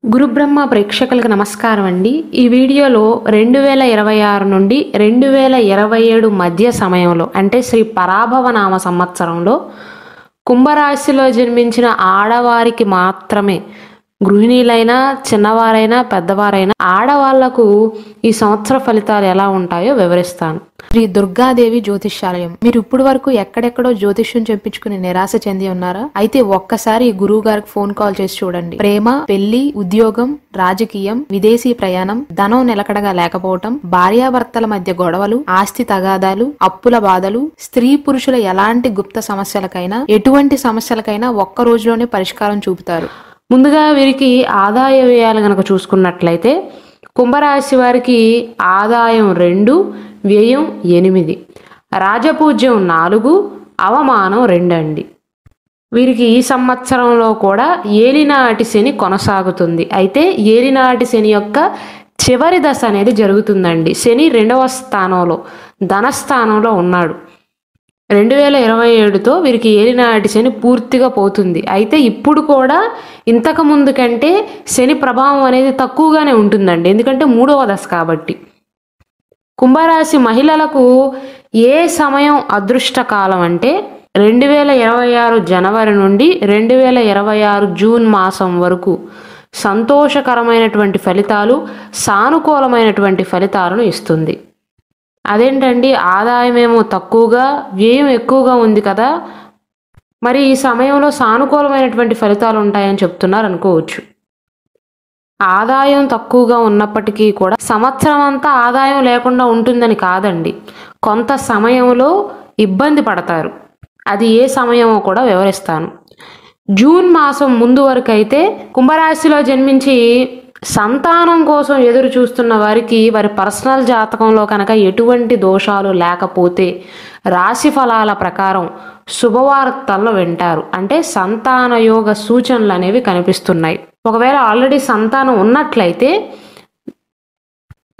గురుబ్రహ్మ ప్రేక్షకులకు నమస్కారం అండి. ఈ వీడియోలో 2026 నుండి 2027 మధ్య సమయంలో అంటే శ్రీ పరాభవనామ సంవత్సరంలో కుంభరాశిలో జన్మించిన ఆడవారికి మాత్రమే, గృహిణీలైనా చిన్నవారైనా పెద్దవారైనా ఆడవాళ్లకు ఈ సంవత్సర ఫలితాలు ఎలా ఉంటాయో వివరిస్తాను. శ్రీ దుర్గాదేవి జ్యోతిష్యాలయం. మీరు ఇప్పుడు వరకు ఎక్కడెక్కడో జ్యోతిష్యం చెప్పించుకుని నిరాశ చెంది ఉన్నారా? అయితే ఒక్కసారి గురువు గారికి ఫోన్ కాల్ చేసి చూడండి. ప్రేమ, పెళ్లి, ఉద్యోగం, రాజకీయం, విదేశీ ప్రయాణం, ధనం నిలకడగా లేకపోవటం, భార్యాభర్తల మధ్య గొడవలు, ఆస్తి తగాదాలు, అప్పుల బాధలు, స్త్రీ పురుషుల ఎలాంటి గుప్త సమస్యలకైనా, ఎటువంటి సమస్యలకైనా ఒక్క రోజులోనే పరిష్కారం చూపుతారు. ముందుగా వీరికి ఆదాయ వ్యయాలు గనక చూసుకున్నట్లయితే కుంభరాశి వారికి ఆదాయం 2, వ్యయం 8, రాజపూజ్యం 4, అవమానం 2 అండి. వీరికి ఈ సంవత్సరంలో కూడా ఏలినాటి శని కొనసాగుతుంది. అయితే ఏలినాటి శని యొక్క చివరి దశ అనేది జరుగుతుందండి. శని 2వ స్థానంలో ధనస్థానంలో ఉన్నాడు. 2027తో వీరికి ఏలినాటి శని పూర్తిగా పోతుంది. అయితే ఇప్పుడు కూడా ఇంతకు ముందు కంటే శని ప్రభావం అనేది తక్కువగానే ఉంటుందండి, ఎందుకంటే 3వ దశ కాబట్టి. కుంభరాశి మహిళలకు ఏ సమయం అదృష్టకాలం అంటే 2026 జనవరి నుండి 2026 జూన్ మాసం వరకు సంతోషకరమైనటువంటి ఫలితాలు, సానుకూలమైనటువంటి ఫలితాలను ఇస్తుంది. అదేంటండి, ఆదాయమేమో తక్కువగా వ్యయం ఎక్కువగా ఉంది కదా, మరి ఈ సమయంలో సానుకూలమైనటువంటి ఫలితాలు ఉంటాయని చెప్తున్నారు అనుకోవచ్చు. ఆదాయం తక్కువగా ఉన్నప్పటికీ కూడా సంవత్సరం అంతా ఆదాయం లేకుండా ఉంటుందని కాదండి, కొంత సమయంలో ఇబ్బంది పడతారు. అది ఏ సమయమో కూడా వివరిస్తాను. జూన్ మాసం ముందు వరకు అయితే కుంభరాశిలో జన్మించి సంతానం కోసం ఎదురు చూస్తున్న వారికి వారి పర్సనల్ జాతకంలో కనుక ఎటువంటి దోషాలు లేకపోతే రాశి ఫలాల ప్రకారం శుభవార్తలను వింటారు. అంటే సంతాన యోగ సూచనలు అనేవి కనిపిస్తున్నాయి. ఒకవేళ ఆల్రెడీ సంతానం ఉన్నట్లయితే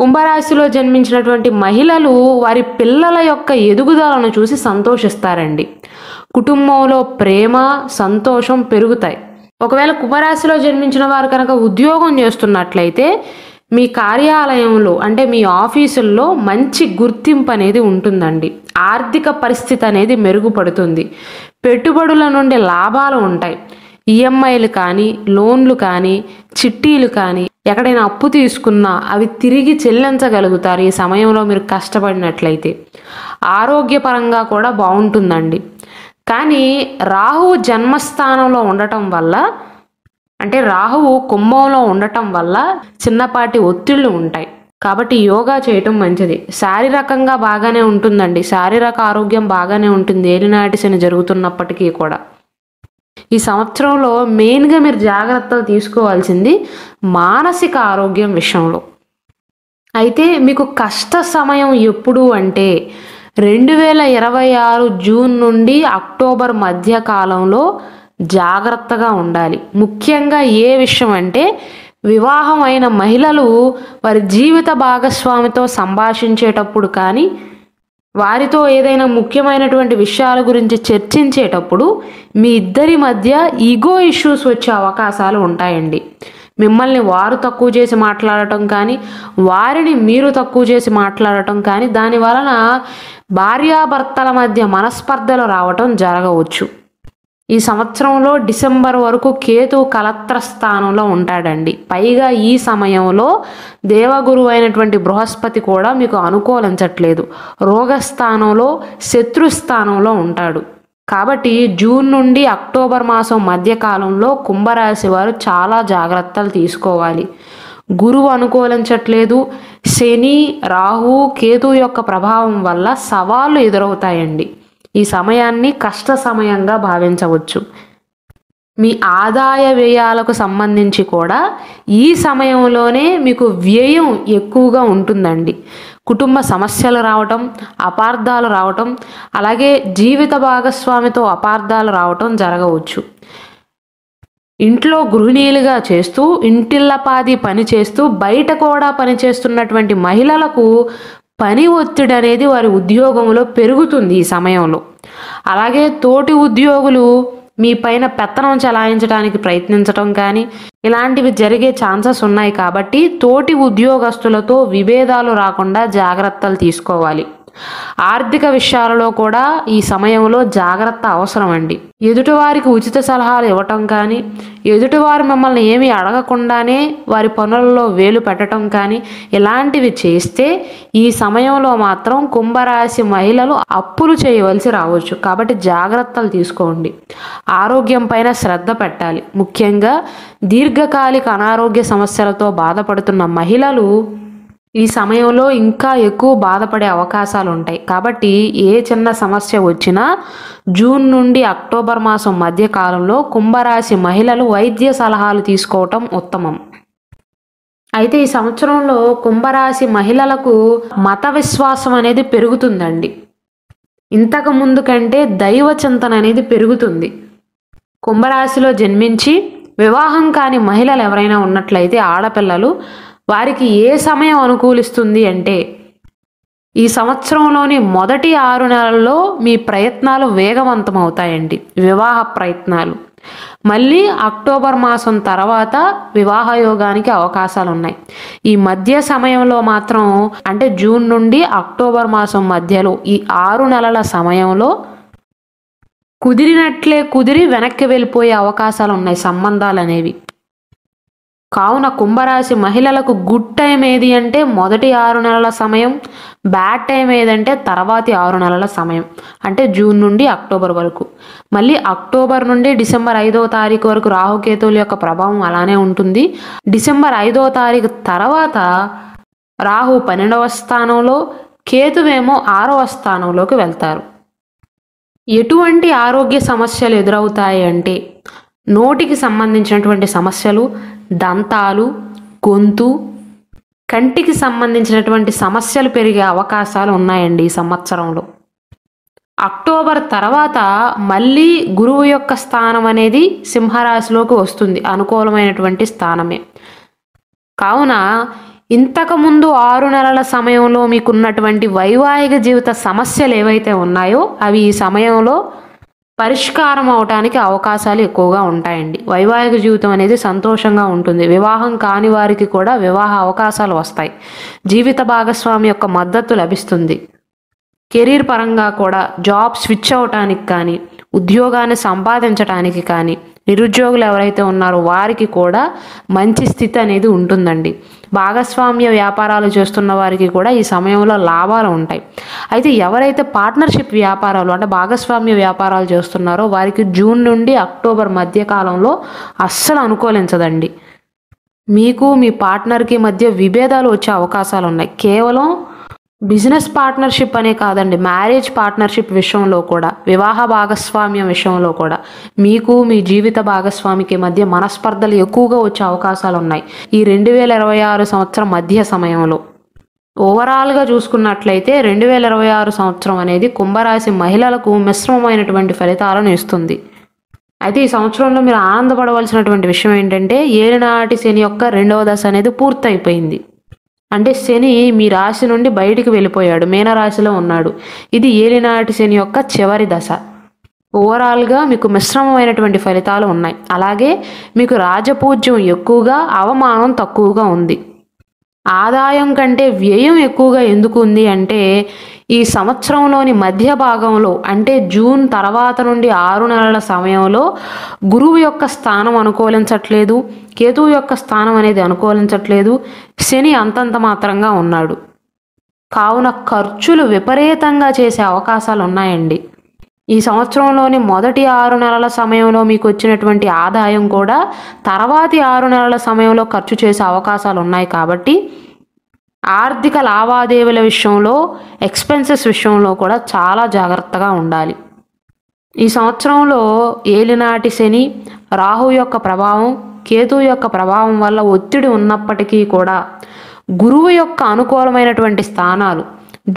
కుంభరాశిలో జన్మించినటువంటి మహిళలు వారి పిల్లల యొక్క ఎదుగుదలను చూసి సంతోషిస్తారండి. కుటుంబంలో ప్రేమ, సంతోషం పెరుగుతాయి. ఒకవేళ కుంభరాశిలో జన్మించిన వారు కనుక ఉద్యోగం చేస్తున్నట్లయితే మీ కార్యాలయంలో అంటే మీ ఆఫీసుల్లో మంచి గుర్తింపు అనేది ఉంటుందండి. ఆర్థిక పరిస్థితి అనేది మెరుగుపడుతుంది. పెట్టుబడుల నుండి లాభాలు ఉంటాయి. ఈఎంఐలు కానీ, లోన్లు కానీ, చిట్టీలు కానీ, ఎక్కడైనా అప్పు తీసుకున్నా అవి తిరిగి చెల్లించగలుగుతారు ఈ సమయంలో మీరు కష్టపడినట్లయితే. ఆరోగ్యపరంగా కూడా బాగుంటుందండి. కానీ రాహువు జన్మస్థానంలో ఉండటం వల్ల, అంటే రాహువు కుంభంలో ఉండటం వల్ల చిన్నపాటి ఒత్తిళ్లు ఉంటాయి. కాబట్టి యోగా చేయటం మంచిది. శారీరకంగా బాగానే ఉంటుందండి, శారీరక ఆరోగ్యం బాగానే ఉంటుంది ఏలినాటి శని జరుగుతున్నప్పటికీ కూడా. ఈ సంవత్సరంలో మెయిన్గా మీరు జాగ్రత్తలు తీసుకోవాల్సింది మానసిక ఆరోగ్యం విషయంలో. అయితే మీకు కష్ట సమయం ఎప్పుడు అంటే 2026 జూన్ నుండి అక్టోబర్ మధ్య కాలంలో జాగ్రత్తగా ఉండాలి. ముఖ్యంగా ఏ విషయం అంటే వివాహం అయిన మహిళలు వారి జీవిత భాగస్వామితో సంభాషించేటప్పుడు కానీ, వారితో ఏదైనా ముఖ్యమైనటువంటి విషయాల గురించి చర్చించేటప్పుడు మీ ఇద్దరి మధ్య ఈగో ఇష్యూస్ వచ్చే అవకాశాలు ఉంటాయండి. మిమ్మల్ని వారు తక్కువ చేసి మాట్లాడటం కానీ, వారిని మీరు తక్కువ చేసి మాట్లాడటం కానీ, దాని వలన భార్యాభర్తల మధ్య మనస్పర్ధలు రావటం జరగవచ్చు. ఈ సంవత్సరంలో డిసెంబర్ వరకు కేతు కలత్ర స్థానంలో ఉంటాడండి. పైగా ఈ సమయంలో దేవగురువు అయినటువంటి బృహస్పతి కూడా మీకు అనుకూలించట్లేదు. రోగస్థానంలో, శత్రుస్థానంలో ఉంటాడు. కాబట్టి జూన్ నుండి అక్టోబర్ మాసం మధ్యకాలంలో కుంభరాశి వారు చాలా జాగ్రత్తలు తీసుకోవాలి. గురువు అనుకూలించట్లేదు. శని, రాహు, కేతు యొక్క ప్రభావం వల్ల సవాళ్లు ఎదురవుతాయండి. ఈ సమయాన్ని కష్ట సమయంగా భావించవచ్చు. మీ ఆదాయ వ్యయాలకు సంబంధించి కూడా ఈ సమయంలోనే మీకు వ్యయం ఎక్కువగా ఉంటుందండి. కుటుంబ సమస్యలు రావటం, అపార్థాలు రావటం, అలాగే జీవిత భాగస్వామితో అపార్థాలు రావటం జరగవచ్చు. ఇంట్లో గృహిణీలుగా చేస్తూ, ఇంటిల్లపాది పని చేస్తూ, బయట కూడా పనిచేస్తున్నటువంటి మహిళలకు పని ఒత్తిడి అనేది వారి ఉద్యోగంలో పెరుగుతుంది ఈ సమయంలో. అలాగే తోటి ఉద్యోగులు మీ పైన పెత్తనం చెలాయించడానికి ప్రయత్నించటం కానీ ఇలాంటివి జరిగే ఛాన్సెస్ ఉన్నాయి. కాబట్టి తోటి ఉద్యోగస్తులతో విభేదాలు రాకుండా జాగ్రత్తలు తీసుకోవాలి. ఆర్థిక విషయాలలో కూడా ఈ సమయంలో జాగ్రత్త అవసరం అండి. ఎదుటివారికి ఉచిత సలహాలు ఇవ్వటం కానీ, ఎదుటివారు మిమ్మల్ని ఏమీ అడగకుండానే వారి పనులలో వేలు పెట్టడం కానీ ఇలాంటివి చేస్తే ఈ సమయంలో మాత్రం కుంభరాశి మహిళలు అప్పులు చేయవలసి రావచ్చు. కాబట్టి జాగ్రత్తలు తీసుకోండి. ఆరోగ్యం పైన శ్రద్ధ పెట్టాలి. ముఖ్యంగా దీర్ఘకాలిక అనారోగ్య సమస్యలతో బాధపడుతున్న మహిళలు ఈ సమయంలో ఇంకా ఎక్కువ బాధపడే అవకాశాలు ఉంటాయి. కాబట్టి ఏ చిన్న సమస్య వచ్చినా జూన్ నుండి అక్టోబర్ మాసం మధ్య కాలంలో కుంభరాశి మహిళలు వైద్య సలహాలు తీసుకోవటం ఉత్తమం. అయితే ఈ సంవత్సరంలో కుంభరాశి మహిళలకు మత విశ్వాసం అనేది పెరుగుతుందండి. ఇంతకు ముందు కంటే దైవ చింతన అనేది పెరుగుతుంది. కుంభరాశిలో జన్మించి వివాహం కాని మహిళలు ఎవరైనా ఉన్నట్లయితే ఆడపిల్లలు, వారికి ఏ సమయం అనుకూలిస్తుంది అంటే ఈ సంవత్సరంలోని మొదటి 6 నెలల్లో మీ ప్రయత్నాలు వేగవంతం అవుతాయండి, వివాహ ప్రయత్నాలు. మళ్ళీ అక్టోబర్ మాసం తర్వాత వివాహ యోగానికి అవకాశాలు ఉన్నాయి. ఈ మధ్య సమయంలో మాత్రం అంటే జూన్ నుండి అక్టోబర్ మాసం మధ్యలో ఈ 6 నెలల సమయంలో కుదిరినట్లే కుదిరి వెనక్కి వెళ్ళిపోయే అవకాశాలు ఉన్నాయి సంబంధాలు అనేవి. కావున కుంభరాశి మహిళలకు గుడ్ టైం ఏది అంటే మొదటి 6 నెలల సమయం, బ్యాడ్ టైం ఏదంటే తర్వాతి 6 నెలల సమయం, అంటే జూన్ నుండి అక్టోబర్ వరకు. మళ్ళీ అక్టోబర్ నుండి డిసెంబర్ 5వ తారీఖు వరకు రాహుకేతువుల యొక్క ప్రభావం అలానే ఉంటుంది. డిసెంబర్ 5వ తారీఖు తర్వాత రాహు 12వ స్థానంలో, కేతువేమో 6వ స్థానంలోకి వెళ్తారు. ఎటువంటి ఆరోగ్య సమస్యలు ఎదురవుతాయి అంటే నోటికి సంబంధించినటువంటి సమస్యలు, దంతాలు, గొంతు, కంటికి సంబంధించినటువంటి సమస్యలు పెరిగే అవకాశాలు ఉన్నాయండి ఈ సంవత్సరంలో. అక్టోబర్ తర్వాత మళ్ళీ గురువు యొక్క స్థానం అనేది సింహరాశిలోకి వస్తుంది, అనుకూలమైనటువంటి స్థానమే. కావున ఇంతకుముందు 6 నెలల సమయంలో మీకున్నటువంటి వైవాహిక జీవిత సమస్యలు ఏవైతే ఉన్నాయో అవి ఈ సమయంలో పరిష్కారం అవటానికి అవకాశాలు ఎక్కువగా ఉంటాయండి. వైవాహిక జీవితం అనేది సంతోషంగా ఉంటుంది. వివాహం కాని వారికి కూడా వివాహ అవకాశాలు వస్తాయి. జీవిత భాగస్వామి యొక్క మద్దతు లభిస్తుంది. కెరీర్ పరంగా కూడా జాబ్ స్విచ్ అవటానికి కానీ, ఉద్యోగాన్ని సంపాదించడానికి కానీ, నిరుద్యోగులు ఎవరైతే ఉన్నారో వారికి కూడా మంచి స్థితి అనేది ఉంటుందండి. భాగస్వామ్య వ్యాపారాలు చేస్తున్న వారికి కూడా ఈ సమయంలో లాభాలు ఉంటాయి. అయితే ఎవరైతే పార్ట్నర్షిప్ వ్యాపారాలు అంటే భాగస్వామ్య వ్యాపారాలు చేస్తున్నారో వారికి జూన్ నుండి అక్టోబర్ మధ్య కాలంలో అస్సలు అనుకూలించదండి. మీకు మీ పార్ట్నర్కి మధ్య విభేదాలు వచ్చే అవకాశాలు ఉన్నాయి. కేవలం బిజినెస్ పార్ట్నర్షిప్ అనే కాదండి, మ్యారేజ్ పార్ట్నర్షిప్ విషయంలో కూడా, వివాహ భాగస్వామ్యం విషయంలో కూడా మీకు మీ జీవిత భాగస్వామికి మధ్య మనస్పర్ధలు ఎక్కువగా వచ్చే అవకాశాలు ఉన్నాయి ఈ 2026 సంవత్సరం మధ్య సమయంలో. ఓవరాల్గా చూసుకున్నట్లయితే 2026 సంవత్సరం అనేది కుంభరాశి మహిళలకు మిశ్రమమైనటువంటి ఫలితాలను ఇస్తుంది. అయితే ఈ సంవత్సరంలో మీరు ఆనందపడవలసినటువంటి విషయం ఏంటంటే ఏలినాటి శని యొక్క 2వ దశ అనేది పూర్తయిపోయింది. అంటే శని మీ రాశి నుండి బయటికి వెళ్ళిపోయాడు, మీనరాశిలో ఉన్నాడు. ఇది ఏలినాటి శని యొక్క చివరి దశ. ఓవరాల్గా మీకు మిశ్రమమైనటువంటి ఫలితాలు ఉన్నాయి. అలాగే మీకు రాజపూజ్యం ఎక్కువగా, అవమానం తక్కువగా ఉంది. ఆదాయం కంటే వ్యయం ఎక్కువగా ఎందుకు ఉంది అంటే ఈ సంవత్సరంలోని మధ్య భాగంలో అంటే జూన్ తర్వాత నుండి 6 నెలల సమయంలో గురువు యొక్క స్థానం అనుకూలించట్లేదు, కేతువు యొక్క స్థానం అనేది అనుకూలించట్లేదు, శని అంతంత మాత్రంగా ఉన్నాడు. కావున ఖర్చులు విపరీతంగా చేసే అవకాశాలు ఉన్నాయండి. ఈ సంవత్సరంలోని మొదటి 6 నెలల సమయంలో మీకు వచ్చినటువంటి ఆదాయం కూడా తర్వాతి 6 నెలల సమయంలో ఖర్చు చేసే అవకాశాలు ఉన్నాయి. కాబట్టి ఆర్థిక లావాదేవీల విషయంలో, ఎక్స్పెన్సెస్ విషయంలో కూడా చాలా జాగ్రత్తగా ఉండాలి. ఈ సంవత్సరంలో ఏలినాటి శని, రాహు యొక్క ప్రభావం, కేతువు యొక్క ప్రభావం వల్ల ఒత్తిడి ఉన్నప్పటికీ కూడా గురువు యొక్క అనుకూలమైనటువంటి స్థానాలు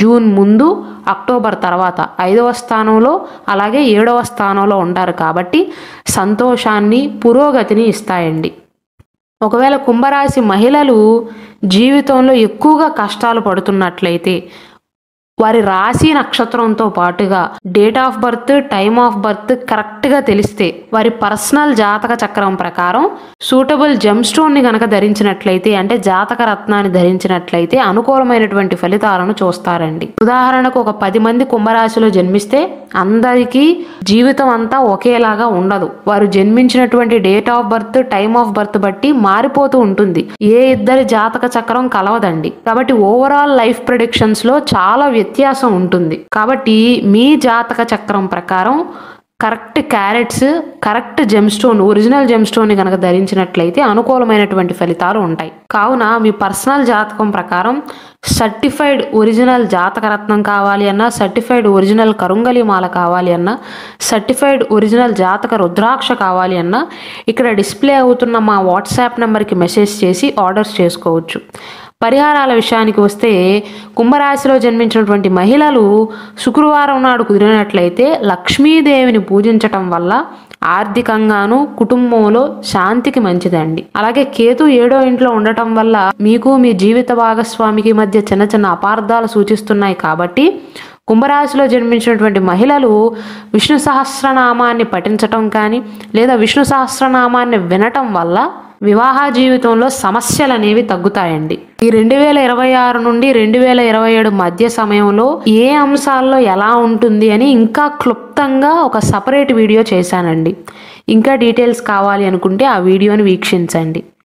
జూన్ ముందు, అక్టోబర్ తర్వాత 5వ స్థానంలో అలాగే 7వ స్థానంలో ఉంటారు. కాబట్టి సంతోషాన్ని, పురోగతిని ఇస్తాయండి. ఒకవేళ కుంభరాశి మహిళలు జీవితంలో ఎక్కువగా కష్టాలు పడుతున్నట్లయితే వారి రాశి నక్షత్రంతో పాటుగా date of birth, time of birth కరెక్ట్గా తెలిస్తే వారి పర్సనల్ జాతక చక్రం ప్రకారం సూటబుల్ జెమ్ స్టోన్ని గనక ధరించినట్లయితే, అంటే జాతక రత్నాన్ని ధరించినట్లయితే అనుకూలమైనటువంటి ఫలితాలను చూస్తారండి. ఉదాహరణకు ఒక 10 మంది కుంభరాశిలో జన్మిస్తే అందరికీ జీవితం అంతా ఒకేలాగా ఉండదు. వారు జన్మించినటువంటి date of birth, time of birth బట్టి మారిపోతూ ఉంటుంది. ఏ ఇద్దరి జాతక చక్రం కలవదండి. కాబట్టి ఓవరాల్ లైఫ్ ప్రెడిక్షన్స్ లో చాలా వ్యత్యాసం ఉంటుంది. కాబట్టి మీ జాతక చక్రం ప్రకారం correct carats, correct gemstone, original gemstone కనుక ధరించినట్లయితే అనుకూలమైనటువంటి ఫలితాలు ఉంటాయి. కావున మీ పర్సనల్ జాతకం ప్రకారం సర్టిఫైడ్ ఒరిజినల్ జాతక రత్నం కావాలి అన్నా, సర్టిఫైడ్ ఒరిజినల్ కరుంగలి మాల కావాలి అన్నా, సర్టిఫైడ్ ఒరిజినల్ జాతక రుద్రాక్ష కావాలి అన్నా ఇక్కడ డిస్ప్లే అవుతున్న మా వాట్సాప్ నెంబర్కి మెసేజ్ చేసి ఆర్డర్స్ చేసుకోవచ్చు. పరిహారాల విషయానికి వస్తే కుంభరాశిలో జన్మించినటువంటి మహిళలు శుక్రవారం నాడు కుదిరినట్లయితే లక్ష్మీదేవిని పూజించటం వల్ల ఆర్థికంగాను కుటుంబంలో శాంతికి మంచిదండి. అలాగే కేతు 7వ ఇంట్లో ఉండటం వల్ల మీకు మీ జీవిత భాగస్వామికి మధ్య చిన్న చిన్న అపార్థాలు సూచిస్తున్నాయి. కాబట్టి కుంభరాశిలో జన్మించినటువంటి మహిళలు విష్ణు సహస్రనామాన్ని పఠించటం కానీ లేదా విష్ణు సహస్రనామాన్ని వినటం వల్ల వివాహ జీవితంలో సమస్యలు అనేవి తగ్గుతాయండి. ఈ 2026 నుండి 2027 మధ్య సమయంలో ఏ అంశాల్లో ఎలా ఉంటుంది అని ఇంకా క్లుప్తంగా ఒక సపరేట్ వీడియో చేశానండి. ఇంకా డీటెయిల్స్ కావాలి అనుకుంటే ఆ వీడియోని వీక్షించండి.